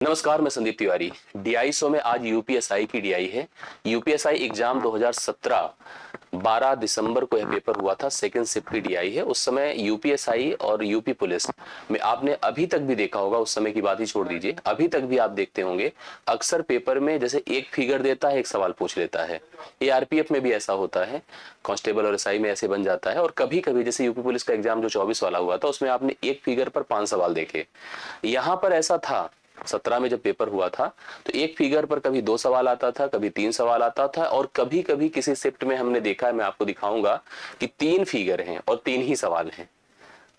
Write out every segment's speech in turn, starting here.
नमस्कार, मैं Sandeep Tiwari. DI show में आज यूपीएसआई की डीआई है। यूपीएसआई एग्जाम 2017 12 दिसंबर को यह पेपर हुआ था। सेकंड शिफ्ट की डीआई है। उस समय यूपीएसआई और यूपी पुलिस में आपने अभी तक भी देखा होगा, उस समय की बात ही छोड़ दीजिए, अभी तक भी आप देखते होंगे अक्सर पेपर में जैसे एक फिगर देता है, एक सवाल पूछ लेता है। ये आरपीएफ में भी ऐसा होता है, कांस्टेबल और एसआई में ऐसे बन जाता है। और कभी कभी जैसे यूपी पुलिस का एग्जाम जो 24 वाला हुआ था, उसमें आपने एक फिगर पर 5 सवाल देखे। यहाँ पर ऐसा था 17 में जब पेपर हुआ था, तो एक फिगर पर कभी 2 सवाल आता था, कभी 3 सवाल आता था, और कभी कभी किसी शिफ्ट में हमने देखा है, मैं आपको दिखाऊंगा कि 3 फिगर हैं और 3 ही सवाल हैं।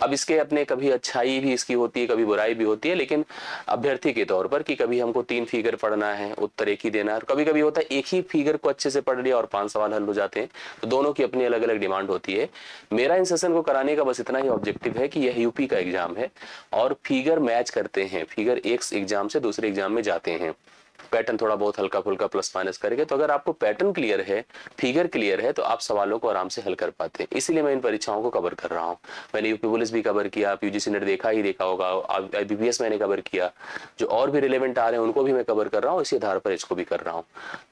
अब इसके अपने कभी अच्छाई भी इसकी होती है, कभी बुराई भी होती है, लेकिन अभ्यर्थी के तौर पर कि कभी हमको 3 फिगर पढ़ना है, उत्तर एक ही देना है, कभी कभी होता है एक ही फिगर को अच्छे से पढ़ लिया और 5 सवाल हल हो जाते हैं। तो दोनों की अपनी अलग अलग डिमांड होती है। मेरा इन सेशन को कराने का बस इतना ही ऑब्जेक्टिव है कि यह यूपी का एग्जाम है और फिगर मैच करते हैं, फिगर एक एग्जाम से दूसरे एग्जाम में जाते हैं। पैटर्न थोड़ा बहुत हल्का फुल्का प्लस माइनस करके, तो अगर आपको पैटर्न क्लियर है, फिगर क्लियर है, तो आप सवालों को आराम से हल कर पाते हैं। इसीलिए मैं इन परीक्षाओं को कवर कर रहा हूं। मैंने यूपी पुलिस भी कवर किया, आप यूजीसी नेट देखा ही देखा होगा, आईबीपीएस मैंने कवर किया, जो और भी रिलेवेंट आ रहे हैं उनको भी मैं कवर कर रहा हूँ, इसी आधार पर इसको भी कर रहा हूँ।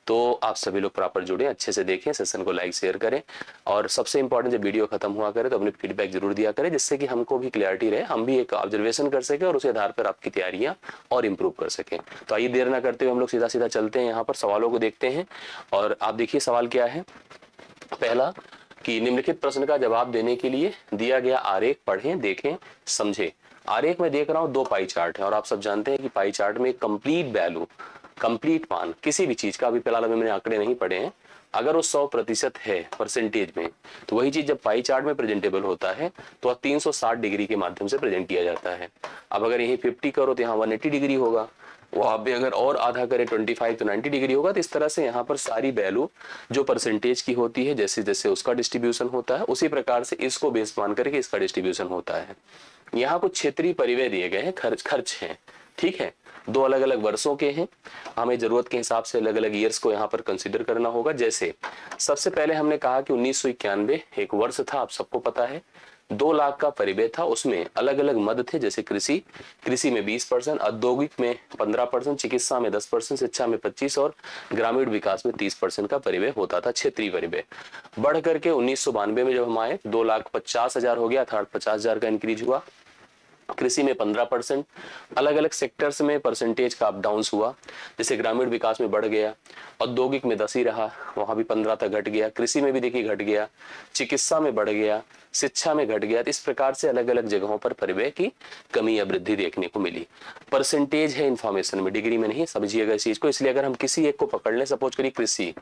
तो आप सभी लोग प्रॉपर जुड़े, अच्छे से देखें, सेशन को लाइक शेयर करें, और सबसे इंपॉर्टेंट जब वीडियो खत्म हुआ करे तो अपनी फीडबैक जरूर दिया करें, जिससे कि हमको भी क्लैरिटी रहे, हम भी एक ऑब्जर्वेशन कर सके और उसी आधार पर आपकी तैयारियां और इंप्रूव कर सकें। तो आइए देर ना करते हुए हम लोग सीधा सीधा चलते हैं, यहाँ पर सवालों को देखते हैं। और आप देखिए सवाल क्या है। पहला कि निम्नलिखित प्रश्न का जवाब देने के लिए दिया गया आरेख पढ़ें, देखें, समझें। आरेख में देख रहा हूं 2 पाई चार्ट है, और आप सब जानते हैं कि पाई चार्ट में कंप्लीट वैल्यू, कंप्लीट मान किसी भी चीज का, अभी फिलहाल अभी मैंने आंकड़े नहीं पढ़े हैं, अगर वो 100% है परसेंटेज में, तो वही चीज जब पाई चार्ट में प्रेजेंटेबल होता है तो 360 डिग्री के माध्यम से प्रेजेंट किया जाता है। अब अगर यही 50 करो तो यहाँ 180 डिग्री होगा, वो आप भी अगर और आधा करें 25 तो 90 डिग्री होगा। तो इस तरह से यहाँ पर सारी वैल्यू जो परसेंटेज की होती है, जैसे जैसे उसका डिस्ट्रीब्यूशन होता है, उसी प्रकार से इसको बेस मान करके इसका डिस्ट्रीब्यूशन होता है। यहाँ कुछ क्षेत्रीय परिव्यय दिए गए हैं, खर्च हैं, ठीक है, 2 अलग अलग वर्षों के हैं। हमें जरूरत के हिसाब से अलग अलग ईयर्स को यहाँ पर कंसीडर करना होगा। जैसे सबसे पहले हमने कहा कि 1991 एक वर्ष था, आप सबको पता है। 2 लाख का परिव्यय था, उसमें अलग अलग मद थे, जैसे कृषि में 20%, औद्योगिक में 15%, चिकित्सा में 10%, शिक्षा में 25% और ग्रामीण विकास में 30% का परिव्यय होता था, क्षेत्रीय परिव्यय। बढ़ करके 1992 में जब हम आए 2,50,000 हो गया, अर्थात 50,000 का इंक्रीज हुआ। कृषि में 15%, अलग अलग सेक्टर्स में परसेंटेज का अप डाउन हुआ, जैसे ग्रामीण विकास में बढ़ गया, औद्योगिक में 10 ही रहा, वहां भी 15 तक घट गया, कृषि में भी देखिए घट गया, चिकित्सा में बढ़ गया, शिक्षा में घट गया। तो इस प्रकार से अलग अलग जगहों पर परिव्यय की कमी या वृद्धि देखने को मिली। परसेंटेज है इन्फॉर्मेशन में, डिग्री में नहीं, समझिएगा इस चीज को। इसलिए अगर हम किसी एक को पकड़ लें, सपोज करिए कृषि,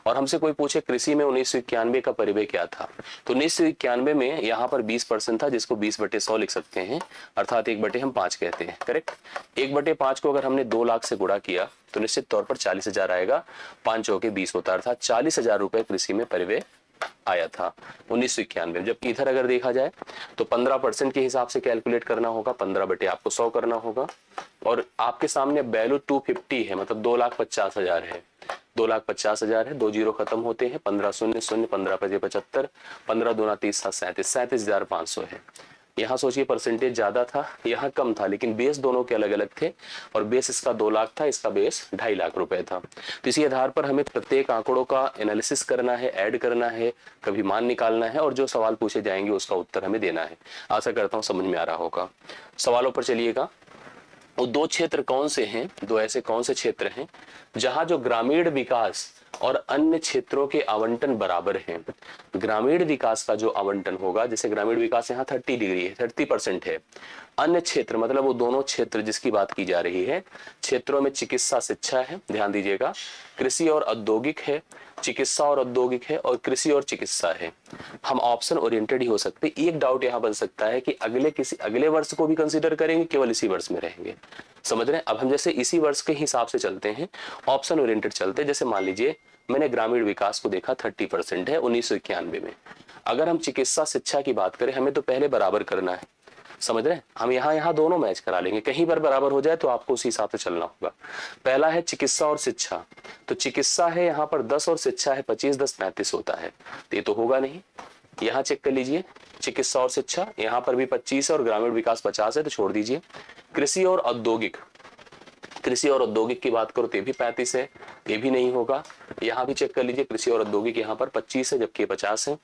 और हमसे कोई पूछे कृषि में 1991 का परिव्यय क्या था, तो 1991 में यहाँ पर 20% था, जिसको 20/100 लिख सकते हैं, अर्थात 1/5 कहते हैं, करेक्ट। 1/5 को अगर हमने 2 लाख से गुणा किया तो निश्चित तौर पर 40,000 आएगा, 5 चौके 20 होता, अर्थात 40,000 रुपए कृषि में परिव्यय आया था 1991 में। जबकि इधर अगर देखा जाए तो 15% के हिसाब से कैलकुलेट करना होगा, 15 बटे आपको 100 करना होगा, और आपके सामने वैल्यू 250 है, मतलब 2,50,000 है। 2,50,000 है, 2 जीरो खत्म होते हैं, 15 शून्य शून्य, 15 पचे 75, 15 दूना 30, 37,500 है। यहाँ सोचिए परसेंटेज ज्यादा था, यहाँ कम था, लेकिन बेस दोनों के अलग अलग थे, और बेस इसका 2 लाख था, इसका बेस 2.5 लाख रुपए था। तो इसी आधार पर हमें प्रत्येक आंकड़ों का एनालिसिस करना है, ऐड करना है, कभी मान निकालना है, और जो सवाल पूछे जाएंगे उसका उत्तर हमें देना है। आशा करता हूँ समझ में आ रहा होगा। सवालों पर चलिएगा। वो 2 क्षेत्र कौन से हैं, 2 ऐसे कौन से क्षेत्र हैं जहां जो ग्रामीण विकास और अन्य क्षेत्रों के आवंटन बराबर हैं। ग्रामीण विकास का जो आवंटन होगा, जैसे ग्रामीण विकास यहाँ 30 डिग्री है, 30% है। अन्य क्षेत्र मतलब वो दोनों क्षेत्र जिसकी बात की जा रही है, क्षेत्रों में चिकित्सा शिक्षा है, ध्यान दीजिएगा, कृषि और औद्योगिक है, चिकित्सा और औद्योगिक है, और कृषि और चिकित्सा है। हम ऑप्शन ओरिएंटेड ही हो सकते। एक डाउट यहाँ बन सकता है कि अगले वर्ष को भी कंसीडर करेंगे, केवल इसी वर्ष में रहेंगे, समझ रहे हैं। अब हम जैसे इसी वर्ष के हिसाब से चलते हैं, ऑप्शन ओरिएंटेड चलते हैं। जैसे मान लीजिए मैंने ग्रामीण विकास को देखा 30% है 1991 में। अगर हम चिकित्सा शिक्षा की बात करें, हमें तो पहले बराबर करना है, समझ रहे हैं। हम यहाँ दोनों मैच करा लेंगे, कहीं पर बराबर हो जाए तो आपको उसी हिसाब से चलना होगा। पहला है चिकित्सा और शिक्षा, तो चिकित्सा है यहाँ पर 10 और शिक्षा है 25, 10 35 होता है, तो ये तो होगा नहीं। यहाँ चेक कर लीजिए, चिकित्सा और शिक्षा यहाँ पर भी 25 है और ग्रामीण विकास 50 है, तो छोड़ दीजिए। कृषि और औद्योगिक, कृषि और औद्योगिक की बात करो तो ये भी 35 है, ये भी नहीं होगा। यहाँ भी चेक कर लीजिए, कृषि और औद्योगिक यहाँ पर 25 है जबकि 50 है।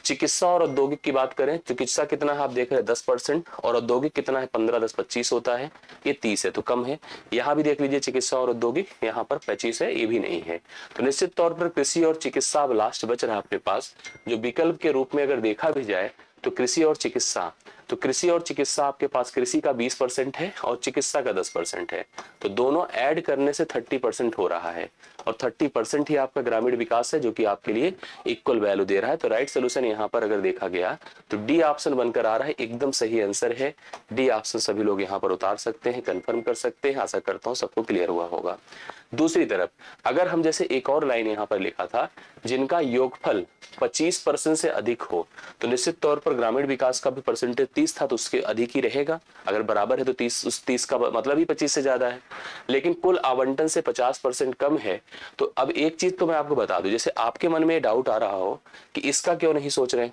चिकित्सा और औद्योगिक की बात करें, चिकित्सा कितना है आप देख रहे हैं 10% और औद्योगिक कितना है 15, 10, 25 होता है, ये 30 है तो कम है। यहाँ भी देख लीजिए चिकित्सा और औद्योगिक यहाँ पर 25 है, ये भी नहीं है। तो निश्चित तौर पर कृषि और चिकित्सा अब लास्ट बच रहा है अपने पास, जो विकल्प के रूप में अगर देखा भी जाए तो कृषि और चिकित्सा। तो कृषि और चिकित्सा आपके पास कृषि का 20% है और चिकित्सा का 10% है, तो दोनों ऐड करने से 30% हो रहा है और 30% ही आपका ग्रामीण विकास है जो कि आपके लिए इक्वल वैल्यू दे रहा है। तो राइट सोल्यूशन यहाँ पर अगर देखा गया तो डी ऑप्शन बनकर आ रहा है, एकदम सही आंसर है डी ऑप्शन। सभी लोग यहाँ पर उतार सकते हैं, कंफर्म कर सकते हैं। आशा करता हूँ सबको क्लियर हुआ होगा। दूसरी तरफ अगर हम जैसे एक और लाइन यहाँ पर लिखा था, जिनका योगफल 25% से अधिक हो, तो निश्चित तौर पर ग्रामीण विकास का भी परसेंटेज 30 था तो उसके अधिक ही रहेगा। अगर बराबर है तो 30, उस 30 का मतलब ही 25 से ज्यादा है। लेकिन कुल आवंटन से 50% कम है। तो अब एक चीज तो मैं आपको बता दूं, जैसे आपके मन में डाउट आ रहा हो कि इसका क्यों नहीं सोच रहे,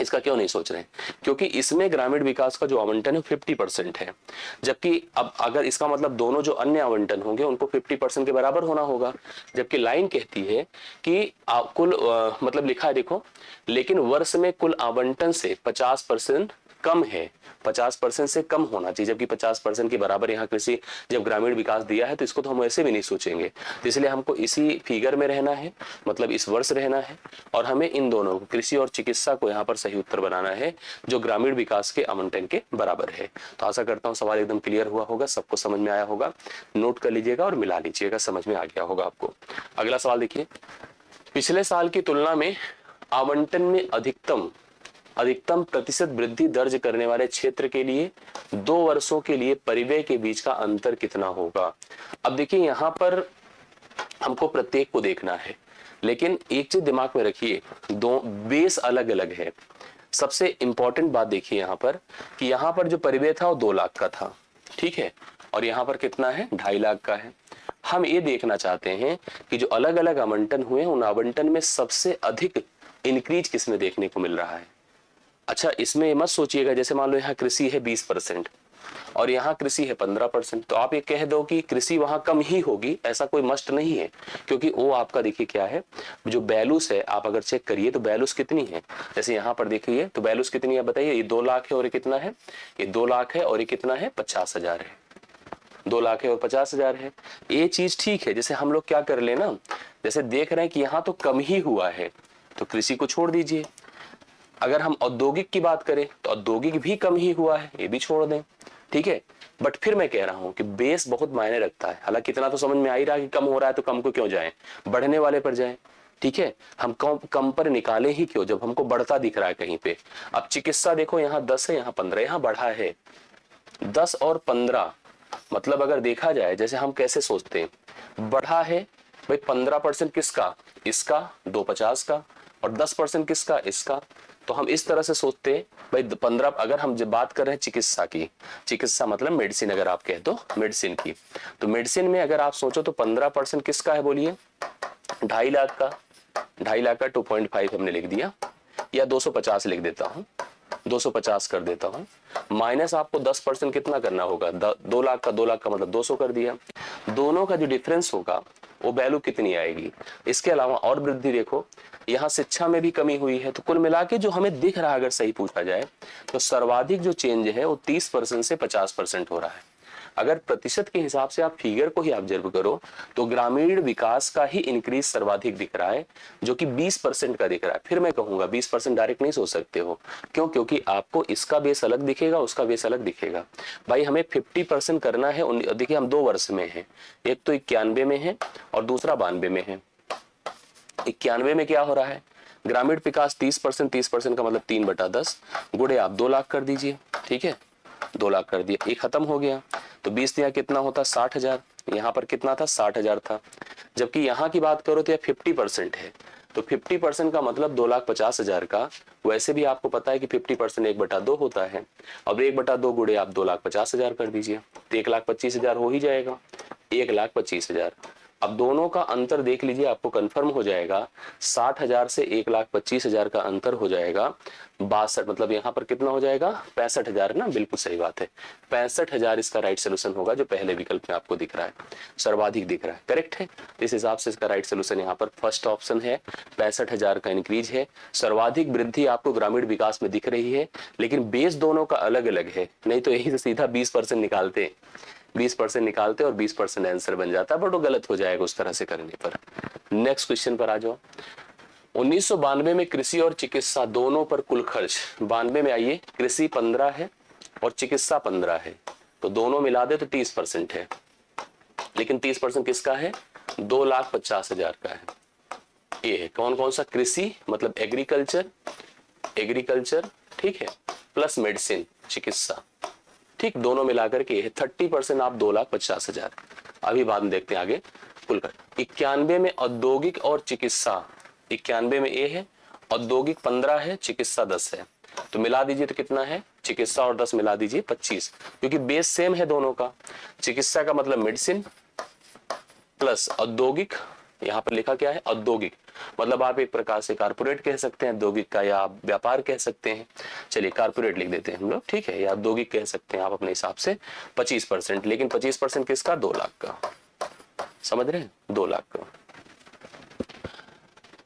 इसका क्यों नहीं सोच रहे हैं, क्योंकि इसमें ग्रामीण विकास का जो आवंटन है 50% है, जबकि अब अगर इसका मतलब दोनों जो अन्य आवंटन होंगे उनको 50% के बराबर होना होगा। जबकि लाइन कहती है कि कुल मतलब लिखा है देखो, लेकिन वर्ष में कुल आवंटन से 50% कम है, 50% से कम होना चाहिए, जबकि 50% के बराबर यहाँ कृषि जब ग्रामीण विकास दिया है तो इसको तो हम ऐसे भी नहीं सोचेंगे। तो इसलिए हमको इसी फिगर में रहना है, मतलब इस वर्ष रहना है, और हमें इन दोनों को कृषि और चिकित्सा को यहाँ पर सही उत्तर बनाना है जो ग्रामीण विकास के आवंटन के बराबर है। तो आशा करता हूँ सवाल एकदम क्लियर हुआ होगा, सबको समझ में आया होगा। नोट कर लीजिएगा और मिला लीजिएगा, समझ में आ गया होगा आपको। अगला सवाल देखिए, पिछले साल की तुलना में आवंटन में अधिकतम प्रतिशत वृद्धि दर्ज करने वाले क्षेत्र के लिए 2 वर्षों के लिए परिव्यय के बीच का अंतर कितना होगा। अब देखिए यहाँ पर हमको प्रत्येक को देखना है, लेकिन एक चीज दिमाग में रखिए, दो बेस अलग अलग है। सबसे इंपॉर्टेंट बात देखिए यहाँ पर कि यहाँ पर जो परिव्यय था वो 2 लाख का था, ठीक है, और यहाँ पर कितना है 2.5 लाख का है। हम ये देखना चाहते हैं कि जो अलग अलग आवंटन हुए उन आवंटन में सबसे अधिक इंक्रीज किसमें देखने को मिल रहा है। अच्छा, इसमें मत सोचिएगा जैसे मान लो यहाँ कृषि है 20% और यहाँ कृषि है 15%, तो आप ये कह दो कि कृषि वहां कम ही होगी, ऐसा कोई मस्ट नहीं है, क्योंकि वो आपका देखिए क्या है, जो बैलूस है आप अगर चेक करिए तो बैलूस कितनी है, जैसे यहाँ पर देखिए तो बैलूस कितनी है बताइए, ये 2 लाख है और ये कितना है, ये 2 लाख है और ये कितना है 50,000 है, 2 लाख है और 50,000 है। ये चीज ठीक है, जैसे हम लोग क्या कर ले ना, जैसे देख रहे हैं कि यहाँ तो कम ही हुआ है तो कृषि को छोड़ दीजिए। अगर हम औद्योगिक की बात करें तो औद्योगिक भी कम ही हुआ है, ये भी छोड़ दें, ठीक है। बट फिर मैं कह रहा हूं कि बेस बहुत मायने रखता है। हालांकि इतना तो समझ में आ ही रहा है कि कम हो रहा है तो कम को क्यों जाएं, बढ़ने वाले पर जाएं, ठीक है। हम कम पर निकाले ही क्यों जब हमको बढ़ता दिख रहा है कहीं पे। अब चिकित्सा देखो यहाँ 10 है, यहाँ 15, यहाँ बढ़ा है 10 और 15, मतलब अगर देखा जाए जैसे हम कैसे सोचते हैं, बढ़ा है भाई 15% किसका, इसका, 250 का, और 10% किसका, इसका। तो हम इस तरह से सोचते हैं भाई 15, अगर हम जब बात कर रहे हैं चिकित्सा की, चिकित्सा मतलब मेडिसिन, अगर आप कह दो मेडिसिन की, तो मेडिसिन में अगर आप सोचो तो 15% किसका है बोलिए, 2.5 लाख का, 2.5 लाख का 2.5 हमने लिख दिया, या 250 लिख देता हूं, 250 कर देता हूं, माइनस आपको 10% कितना करना होगा, 2 लाख का 2 लाख का मतलब 200 कर दिया। दोनों का जो डिफरेंस होगा वो वैल्यू कितनी आएगी। इसके अलावा और वृद्धि देखो, यहाँ शिक्षा में भी कमी हुई है, तो कुल मिला के जो हमें दिख रहा है अगर सही पूछा जाए तो सर्वाधिक जो चेंज है वो 30% से 50% हो रहा है। अगर प्रतिशत के हिसाब से आप फिगर को ही ऑब्जर्व करो तो ग्रामीण विकास का ही इंक्रीज सर्वाधिक दिख रहा है, जो कि 20% का दिख रहा है। फिर मैं कहूंगा 20% डायरेक्ट नहीं सोच सकते हो, क्यों, क्योंकि आपको इसका बेस अलग दिखेगा, उसका बेस अलग दिखेगा। भाई हमें 50% करना है। देखिए हम 2 वर्ष में है, एक तो 91 में है और दूसरा 92 में है। 91 में क्या हो रहा है, ग्रामीण विकास 30%, 30% का मतलब 3/10 गुणे आप 2 लाख कर दीजिए, ठीक है, 2 लाख कर दिया, ये खत्म हो गया। तो 20 दिया कितना होता, 60,000, यहाँ पर कितना था 60,000 था। जबकि यहाँ की बात करो तो यह 50% है, तो 50% का मतलब 2,50,000 का, वैसे भी आपको पता है कि 50% 1/2 होता है। अब 1/2 गुणे आप 2,50,000 कर दीजिए तो 1,25,000 हो ही जाएगा, 1,25,000। अब दोनों का अंतर देख लीजिए, आपको कंफर्म हो जाएगा। 60,000 से 1,25,000 का अंतर हो जाएगा 62, मतलब यहाँ पर कितना हो जाएगा 65,000 ना, बिल्कुल सही बात है। 65,000 इसका राइट सोल्यूशन होगा, जो पहले विकल्प में आपको दिख रहा है, सर्वाधिक दिख रहा है, करेक्ट है। इस हिसाब से इसका राइट सोल्यूशन यहाँ पर फर्स्ट ऑप्शन है, 65,000 का इंक्रीज है। सर्वाधिक वृद्धि आपको ग्रामीण विकास में दिख रही है, लेकिन बेस दोनों का अलग अलग है, नहीं तो यही से सीधा 20% निकालते, 20% निकालते और 20% आंसर बन जाता, बट वो गलत हो जाएगा उस तरह से करने पर। नेक्स्ट क्वेश्चन पर आ जाओ। 1992 में कृषि और चिकित्सा दोनों पर कुल खर्च, 92 में आइए, कृषि 15 है और चिकित्सा 15 है, तो दोनों मिला दे तो 30% है, लेकिन 30% किसका है, 2,50,000 का है। ये है कौन कौन सा, कृषि मतलब एग्रीकल्चर, एग्रीकल्चर ठीक है, प्लस मेडिसिन चिकित्सा, ठीक, दोनों मिलाकर के 30% आप 2,50,000। अभी बाद में देखते हैं आगे कुल कर। 91 में औद्योगिक और चिकित्सा, 91 में ए है, औद्योगिक 15 है, चिकित्सा 10 है, तो मिला दीजिए तो कितना है, चिकित्सा और 10 मिला दीजिए 25, क्योंकि बेस सेम है दोनों का। चिकित्सा का मतलब मेडिसिन प्लस औद्योगिक, यहाँ पर लिखा क्या है औद्योगिक, मतलब आप एक प्रकार से कारपोरेट कह सकते हैं औद्योगिक का, या आप व्यापार कह सकते हैं, चलिए कारपोरेट लिख देते हैं हम लोग, ठीक है, या औद्योगिक कह सकते हैं आप अपने हिसाब से। 25%, लेकिन 25% किसका, 2 लाख का, समझ रहे हैं, 2 लाख का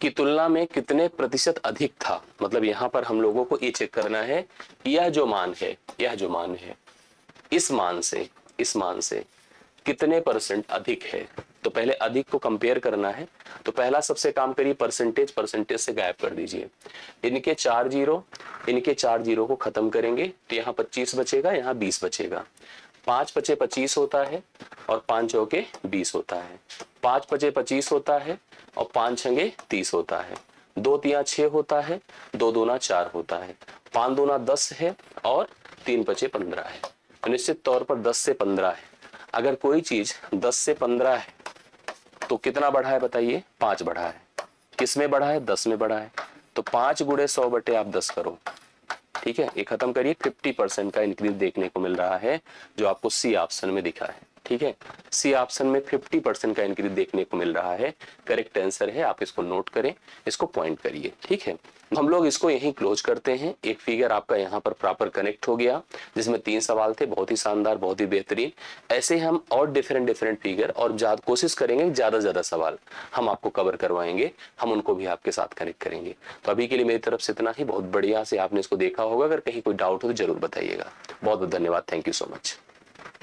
की तुलना में कितने प्रतिशत अधिक था, मतलब यहाँ पर हम लोगों को ये चेक करना है, यह जो मान है, यह जो मान है, इस मान से कितने परसेंट अधिक है। तो पहले अधिक को कंपेयर करना है, तो पहला सबसे काम करिए, परसेंटेज, परसेंटेज से गायब कर दीजिए, इनके 4 जीरो, इनके 4 जीरो को खत्म करेंगे तो यहाँ 25 बचेगा, यहाँ 20 बचेगा। 5 पचे 25 होता है और 5 चौके 20 होता है, 5 पचे 25 होता है और 5 छंगे 30 होता है, 2 तिया 6 होता है, 2 दूना 4 होता है, 5 दूना 10 है और 3 पचे 15 है। तो निश्चित तौर पर 10 से 15 है। अगर कोई चीज 10 से 15 है तो कितना बढ़ा है बताइए, 5 बढ़ा है। किस में बढ़ा है, 10 में बढ़ा है, तो 5 गुणे 100 बटे आप 10 करो, ठीक है, ये खत्म करिए। 50% का इंक्रीज देखने को मिल रहा है, जो आपको सी ऑप्शन में दिखा है, ठीक है, सी ऑप्शन में 50% का इंक्रीज देखने को मिल रहा है, करेक्ट आंसर है। आप इसको नोट करें, इसको पॉइंट करिए, ठीक है। हम लोग इसको यहीं क्लोज करते हैं। एक फिगर आपका यहाँ पर प्रॉपर कनेक्ट हो गया, जिसमें 3 सवाल थे, बहुत ही शानदार, बहुत ही बेहतरीन। ऐसे हम और डिफरेंट फिगर और ज्यादा कोशिश करेंगे, ज्यादा सवाल हम आपको कवर करवाएंगे, हम उनको भी आपके साथ कनेक्ट करेंगे। तो अभी के लिए मेरी तरफ से इतना ही। बहुत बढ़िया से आपने इसको देखा होगा, अगर कहीं कोई डाउट हो तो जरूर बताइएगा। बहुत बहुत धन्यवाद, थैंक यू सो मच।